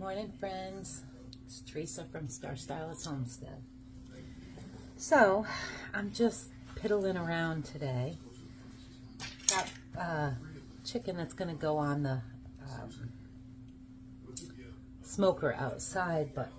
morning, friends. It's Teresa from Star Stylist Homestead. So, I'm just piddling around today. Got chicken that's going to go on the smoker outside, but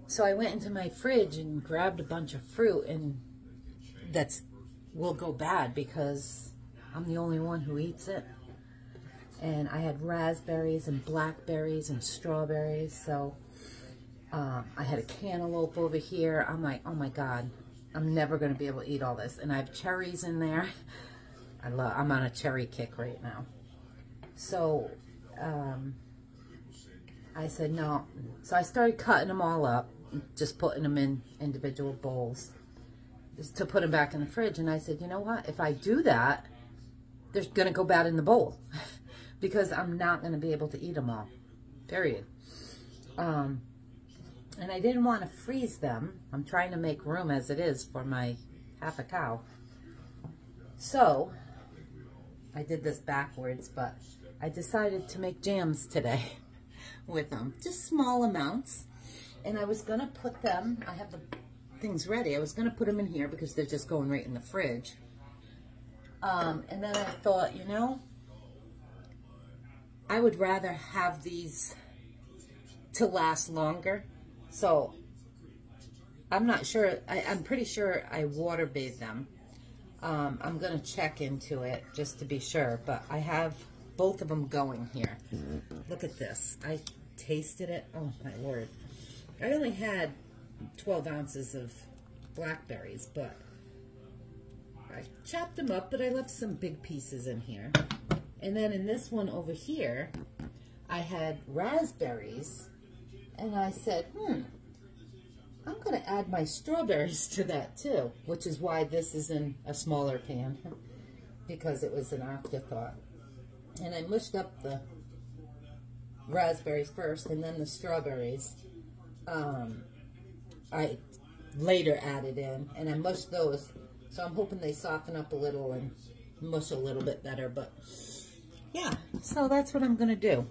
so I went into my fridge and grabbed a bunch of fruit, and will go bad because I'm the only one who eats it. And I had raspberries and blackberries and strawberries, so I had a cantaloupe over here. I'm like, oh my God, I'm never going to be able to eat all this. And I have cherries in there. I'm on a cherry kick right now. So I said no. So I started cutting them all up, just putting them in individual bowls just to put them back in the fridge. And I said, you know what? If I do that, they're going to go bad in the bowl because I'm not going to be able to eat them all, period. And I didn't want to freeze them. I'm trying to make room as it is for my half a cow. So I did this backwards, but I decided to make jams today with them, just small amounts. And I was going to put them, I have the things ready. I was going to put them in here because they're just going right in the fridge. And then I thought, you know, I would rather have these to last longer. So I'm not sure, I'm pretty sure I water bathe them. I'm going to check into it just to be sure, but I have both of them going here. Look at this. I tasted it. Oh my word. I only had 12 ounces of blackberries, but I chopped them up, but I left some big pieces in here. And then in this one over here, I had raspberries, and I said, I'm going to add my strawberries to that too, which is why this is in a smaller pan, because it was an afterthought. And I mushed up the raspberries first, and then the strawberries I later added in, and I mushed those. So I'm hoping they soften up a little and mush a little bit better, but yeah, so that's what I'm going to do.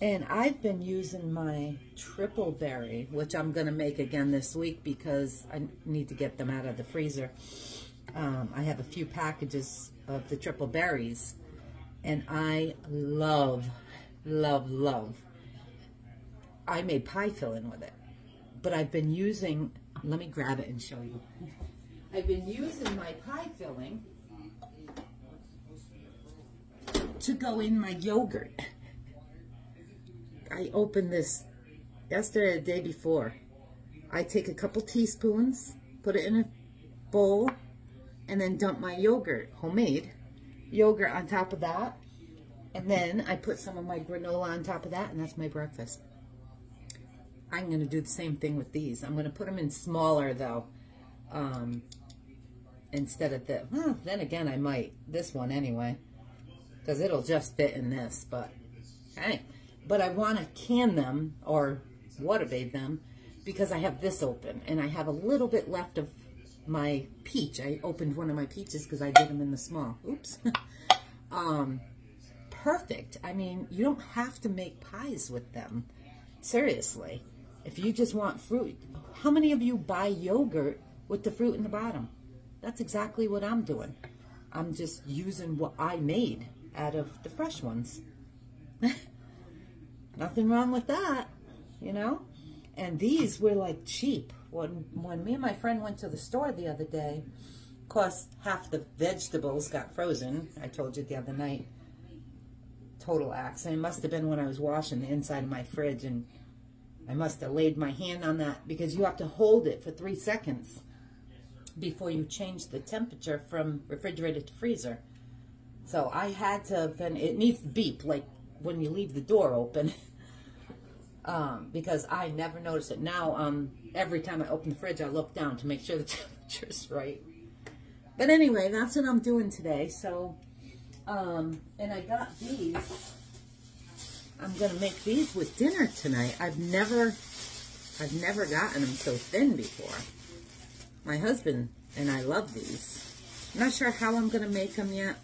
And I've been using my triple berry, which I'm going to make again this week because I need to get them out of the freezer. I have a few packages of the triple berries, and I love, love, love. I made pie filling with it, but I've been using, let me grab it and show you. I've been using my pie filling to go in my yogurt. I opened this yesterday or the day before. I take a couple teaspoons, put it in a bowl, and then dump my yogurt, homemade yogurt, on top of that. And then I put some of my granola on top of that, and that's my breakfast. I'm going to do the same thing with these. I'm going to put them in smaller, though, instead of the, then again, I might, this one anyway, because it'll just fit in this, but, hey. But I want to can them, or water bathe them, because I have this open, and I have a little bit left of my peach. I opened one of my peaches because I did them in the small. Oops. Perfect. I mean, you don't have to make pies with them. Seriously. If you just want fruit, how many of you buy yogurt with the fruit in the bottom? That's exactly what I'm doing. I'm just using what I made out of the fresh ones. Nothing wrong with that, you know? And these were like cheap. When me and my friend went to the store the other day, of course, half the vegetables got frozen. I told you the other night. Total accident. It must have been when I was washing the inside of my fridge, and I must have laid my hand on that, because you have to hold it for 3 seconds before you change the temperature from refrigerator to freezer. So I had to have been, it needs to beep like when you leave the door open. Because I never noticed it. Now, every time I open the fridge, I look down to make sure the temperature's right. But anyway, that's what I'm doing today. So, and I got these. I'm going to make these with dinner tonight. I've never gotten them so thin before. My husband and I love these. I'm not sure how I'm going to make them yet.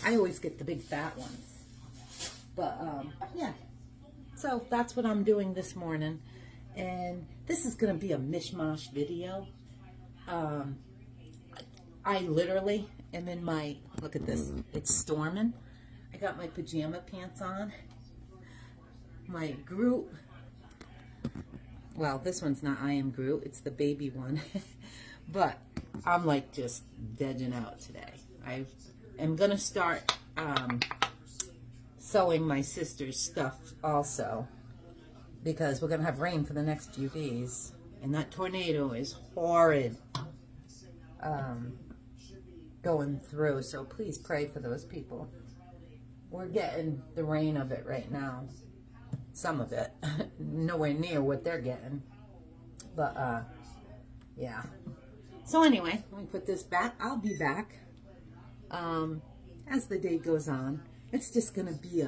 I always get the big fat ones. But, yeah. So that's what I'm doing this morning. And this is going to be a mishmash video. I literally am in my, look at this, it's storming. I got my pajama pants on. My Groot, well, this one's not I Am Groot, it's the baby one. But I'm like just vegging out today. I am going to start sewing my sister's stuff also, because we're going to have rain for the next few days. And that tornado is horrid going through. So please pray for those people. We're getting the rain of it right now. Some of it. Nowhere near what they're getting. But, yeah. So anyway, let me put this back. I'll be back as the day goes on. It's just going to be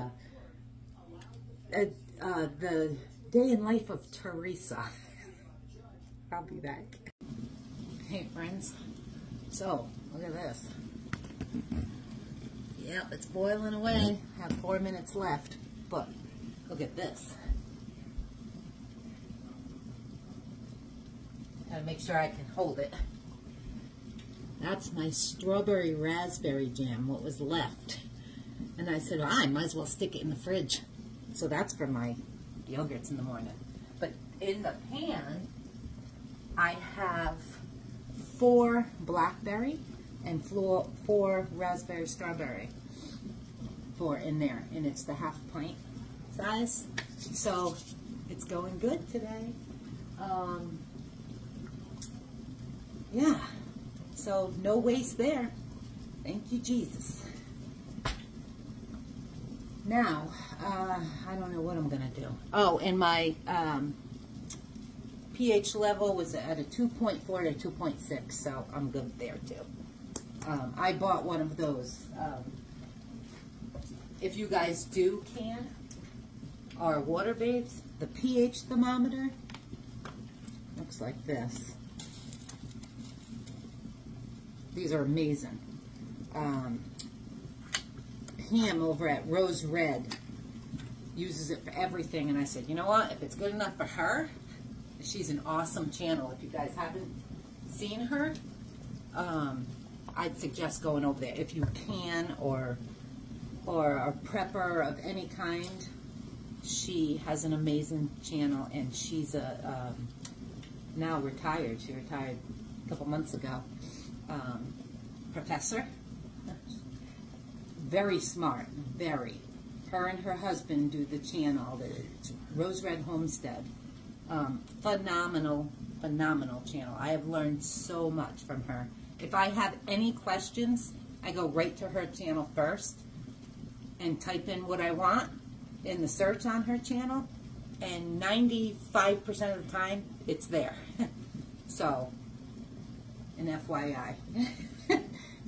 the day in life of Teresa. I'll be back. Hey friends, so look at this. Yep, it's boiling away. I have 4 minutes left, but look at this. Gotta make sure I can hold it. That's my strawberry raspberry jam, what was left. And I said, well, I might as well stick it in the fridge. So that's for my yogurts in the morning. But in the pan, I have 4 blackberry and 4 raspberry strawberry. 4 in there. And it's the half pint size. So it's going good today. Yeah. So no waste there. Thank you, Jesus. Now, I don't know what I'm going to do. Oh, and my pH level was at a 2.4 to 2.6, so I'm good there too. I bought one of those. If you guys do can or water bathes, the pH thermometer looks like this. These are amazing. Pam over at Rose Red uses it for everything, and I said, you know what, if it's good enough for her, she's an awesome channel. If you guys haven't seen her, I'd suggest going over there if you can, or a prepper of any kind. She has an amazing channel, and she's a now retired. She retired a couple months ago. Professor. Very smart, very. Her and her husband do the channel, the Rose Red Homestead. Phenomenal, phenomenal channel. I have learned so much from her. If I have any questions, I go right to her channel first and type in what I want in the search on her channel, and 95% of the time, it's there. So, an FYI.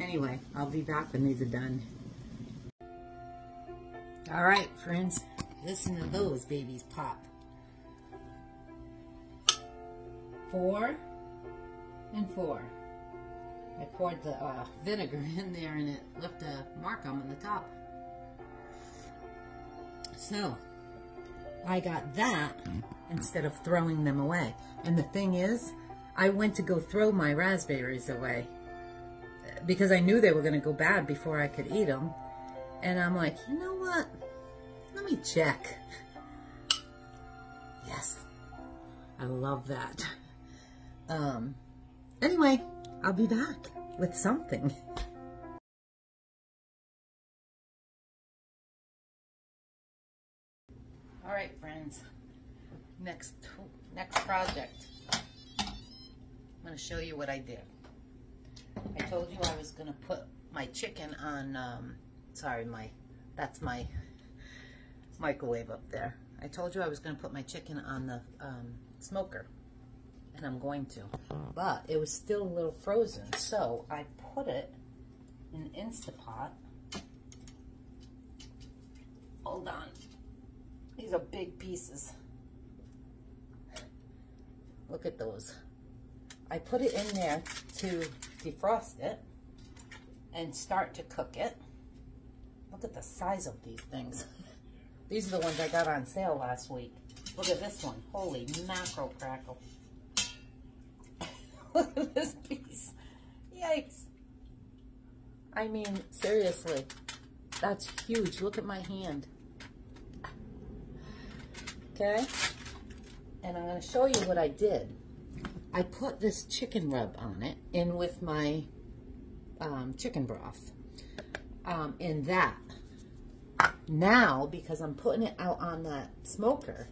Anyway, I'll be back when these are done. All right, friends, listen to those babies pop. 4 and 4. I poured the vinegar in there, and it left a mark on the top. So, I got that instead of throwing them away. And the thing is, I went to go throw my raspberries away because I knew they were going to go bad before I could eat them. And I'm like, you know what? Let me check. Yes. I love that. Anyway, I'll be back with something. All right, friends. Next project. I'm going to show you what I did. I told you I was going to put my chicken on, that's my microwave up there. I told you I was going to put my chicken on the smoker, and I'm going to, but it was still a little frozen, so I put it in Instapot. Hold on. These are big pieces. Look at those. I put it in there to defrost it and start to cook it. Look at the size of these things. These are the ones I got on sale last week. Look at this one. Holy mackerel crackle. Look at this piece. Yikes. I mean, seriously. That's huge. Look at my hand. Okay? And I'm going to show you what I did. I put this chicken rub on it in with my chicken broth. In that. Now, because I'm putting it out on that smoker,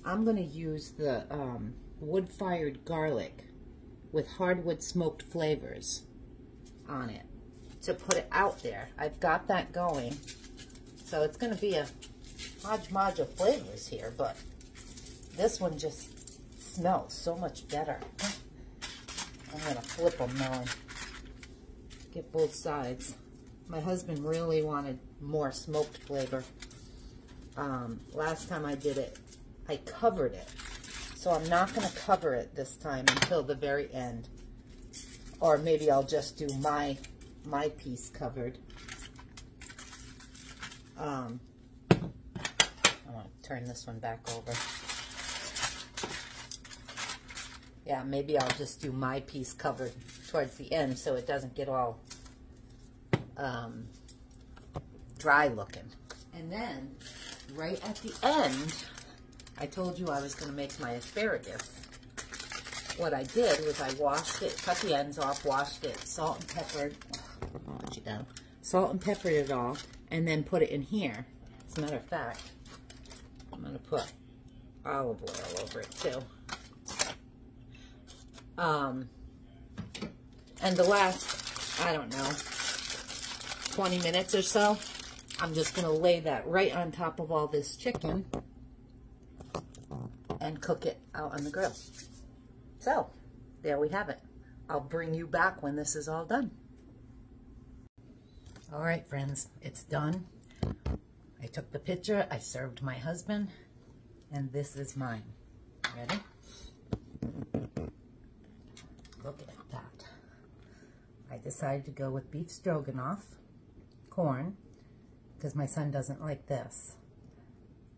I'm going to use the wood-fired garlic with hardwood smoked flavors on it to put it out there. I've got that going. So it's going to be a hodgepodge of flavors here, but this one just smells so much better. I'm going to flip them now and get both sides. My husband really wanted more smoked flavor. Last time I did it, I covered it. So I'm not going to cover it this time until the very end. Or maybe I'll just do my piece covered. I want to turn this one back over. Yeah, maybe I'll just do my piece covered towards the end so it doesn't get all dry looking. And then, right at the end, I told you I was going to make my asparagus. What I did was I washed it, cut the ends off, washed it, salt and peppered, put you down, salt and peppered it all, and then put it in here. As a matter of fact, I'm going to put olive oil over it too. And the last, I don't know, 20 minutes or so, I'm just going to lay that right on top of all this chicken and cook it out on the grill. So, there we have it. I'll bring you back when this is all done. All right, friends, it's done. I took the picture, I served my husband, and this is mine. Ready? Look at that. I decided to go with beef stroganoff, corn, because my son doesn't like this.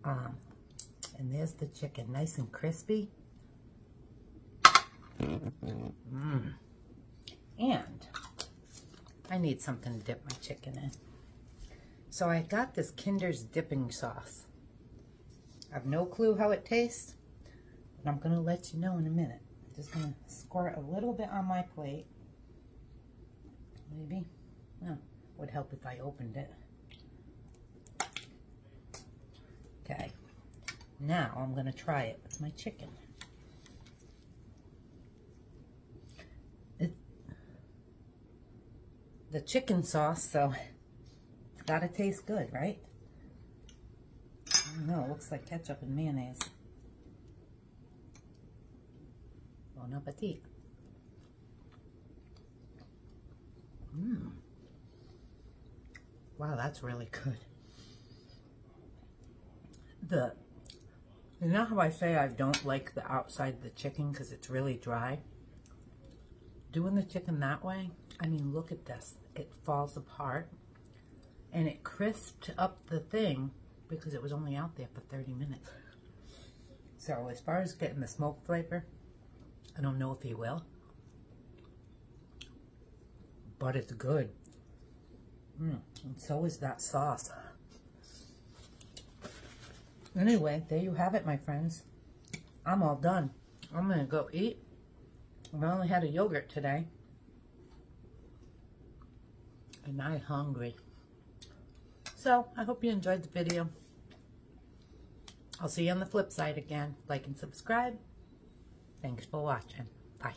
And there's the chicken, nice and crispy. And I need something to dip my chicken in. So I got this Kinder's dipping sauce. I have no clue how it tastes, but I'm going to let you know in a minute. I'm just going to squirt a little bit on my plate. Maybe. No, would help if I opened it. Okay. Now I'm going to try it with my chicken. The chicken sauce, so it's got to taste good, right? I don't know, it looks like ketchup and mayonnaise. Bon appetit. Wow, that's really good. You know how I say I don't like the outside of the chicken because it's really dry? Doing the chicken that way, I mean, look at this. It falls apart and it crisped up the thing because it was only out there for 30 minutes. So as far as getting the smoke flavor, I don't know if he will, but it's good. And so is that sauce. Anyway, there you have it, my friends. I'm all done. I'm gonna go eat. I only had a yogurt today. And I'm hungry. So, I hope you enjoyed the video. I'll see you on the flip side again. Like and subscribe. Thanks for watching. Bye.